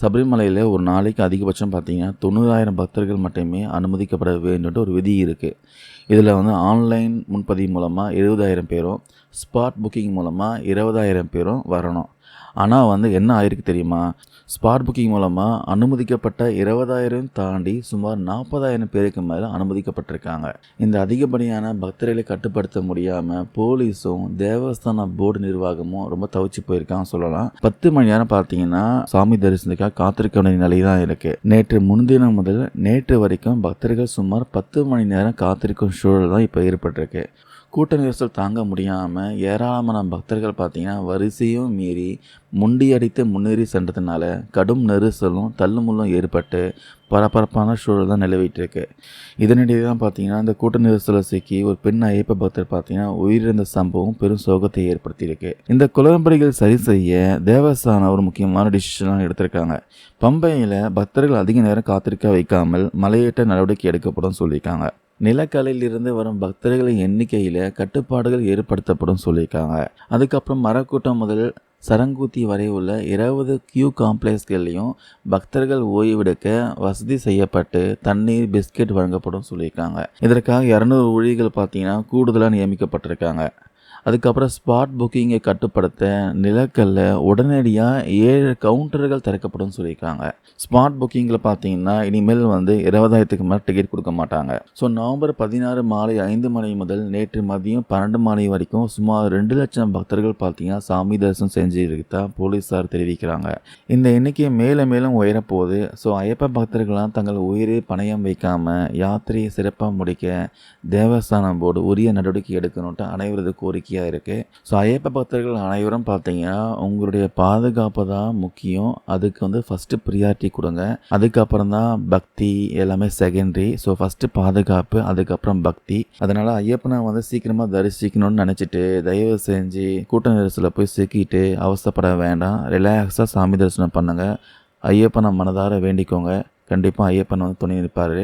சபரிமலையில் ஒரு நாளைக்கு அதிகபட்சம் பார்த்தீங்கன்னா 90,000 பக்தர்கள் மட்டுமே அனுமதிக்கப்பட வேண்டும்ட்டு ஒரு விதி இருக்குது. இதில் ஆன்லைன் முன்பதிவு மூலமாக 70,000 பேரும், ஸ்பாட் புக்கிங் மூலமாக 20,000 பேரும் வரணும். ஆனால் என்ன ஆயிருக்கு தெரியுமா? ஸ்பாட் புக்கிங் மூலமாக அனுமதிக்கப்பட்ட 20,000 தாண்டி சுமார் 40,000 பேருக்கு மேலே அனுமதிக்கப்பட்டிருக்காங்க. இந்த அதிகப்படியான பக்தர்களை கட்டுப்படுத்த முடியாமல் போலீஸும் தேவஸ்தான போர்டு நிர்வாகமும் ரொம்ப தவிச்சு போயிருக்காங்க சொல்லலாம். 10 மணி நேரம் பார்த்தீங்கன்னா சாமி தரிசனத்துக்காக காத்திருக்க வேண்டிய நிலை தான் இருக்குது. நேற்று முன்தினம் முதல் நேற்று வரைக்கும் பக்தர்கள் சுமார் 10 மணி நேரம் காத்திருக்கும் சூழல் தான் இப்போ ஏற்பட்டிருக்கு. கூட்ட நெரிசல் தாங்க முடியாமல் ஏராளமான பக்தர்கள் பார்த்தீங்கன்னா வரிசையும் மீறி முண்டியடித்து முன்னேறி சென்றதுனால கடும் நெரிசலும் தள்ளுமுள்ளும் ஏற்பட்டு பரபரப்பான சூழல் தான் நிலவிட்டு இருக்கு. இதனிடையே தான் பார்த்தீங்கன்னா இந்த கூட்ட நெரிசலை சிக்கி ஒரு பெண் ஐயப்ப பக்தர் பார்த்தீங்கன்னா உயிரிழந்த சம்பவம் பெரும் சோகத்தை ஏற்படுத்தியிருக்கு. இந்த குளறுபடிகள் சரி செய்ய தேவஸ்தானம் ஒரு முக்கியமான டிசிஷனாக எடுத்திருக்காங்க. பம்பையில் பக்தர்கள் அதிக நேரம் காத்திருக்க வைக்காமல் மலையேற்ற நடவடிக்கை எடுக்கப்படும் சொல்லியிருக்காங்க. நிலக்கலையில் இருந்து வரும் பக்தர்களின் எண்ணிக்கையில் கட்டுப்பாடுகள் ஏற்படுத்தப்படும் சொல்லியிருக்காங்க. அதுக்கப்புறம் மரக்கூட்டம் முதல் சரங்கூத்தி வரை உள்ள 20 கியூ காம்ப்ளெக்ஸ்கள்லையும் பக்தர்கள் ஓய்வெடுக்க வசதி செய்யப்பட்டு தண்ணீர், பிஸ்கெட் வழங்கப்படும் சொல்லியிருக்காங்க. இதற்காக 200 ஊழியர்கள் பார்த்தீங்கன்னா கூடுதலாக நியமிக்கப்பட்டிருக்காங்க. அதுக்கப்புறம் ஸ்பாட் புக்கிங்கை கட்டுப்படுத்த நிலக்கல்ல உடனடியாக 7 கவுண்டர்கள் திறக்கப்படும் சொல்லியிருக்காங்க. ஸ்பாட் புக்கிங்கில் பார்த்தீங்கன்னா இனிமேல் 20,000க்கு மேலே டிக்கெட் கொடுக்க மாட்டாங்க. ஸோ நவம்பர் 16 மாலை 5 மணி முதல் நேற்று மதியம் 12 மணி வரைக்கும் சுமார் 2 லட்சம் பக்தர்கள் பார்த்தீங்கன்னா சாமி தரிசனம் செஞ்சுருக்கா போலீஸார் தெரிவிக்கிறாங்க. இந்த எண்ணிக்கை மேலும் மேலும் உயரப்போகுது. ஸோ ஐயப்ப பக்தர்கள்லாம் தங்கள் உயிரை பணயம் வைக்காமல் யாத்திரையை சிறப்பாக முடிக்க தேவஸ்தானம் போர்டு உரிய நடவடிக்கை எடுக்கணும்ட்டு அனைவரது கோரிக்கையாக இருக்குது. ஸோ ஐயப்ப பக்தர்கள் அனைவரும் பார்த்தீங்கன்னா உங்களுடைய பாதுகாப்பு தான் முக்கியம். அதுக்கு ஃபஸ்ட்டு ப்ரியாரிட்டி கொடுங்க. அதுக்கப்புறம் தான் பக்தி எல்லாமே செகண்டரி. ஸோ ஃபஸ்ட்டு பாதுகாப்பு, அதுக்கப்புறம் பக்தி. அதனால் ஐயப்பனை சீக்கிரமாக தரிசிக்கணும்னு நினச்சிட்டு தயவு செஞ்சு கூட்ட நெரிசலில் போய் சிக்கிட்டு அவசரப்பட வேண்டாம். ரிலாக்ஸாக சாமி தரிசனம் பண்ணுங்கள். ஐயப்பனை மனதார வேண்டிக்கோங்க. கண்டிப்பாக ஐயப்பன் துணை நிற்பார்.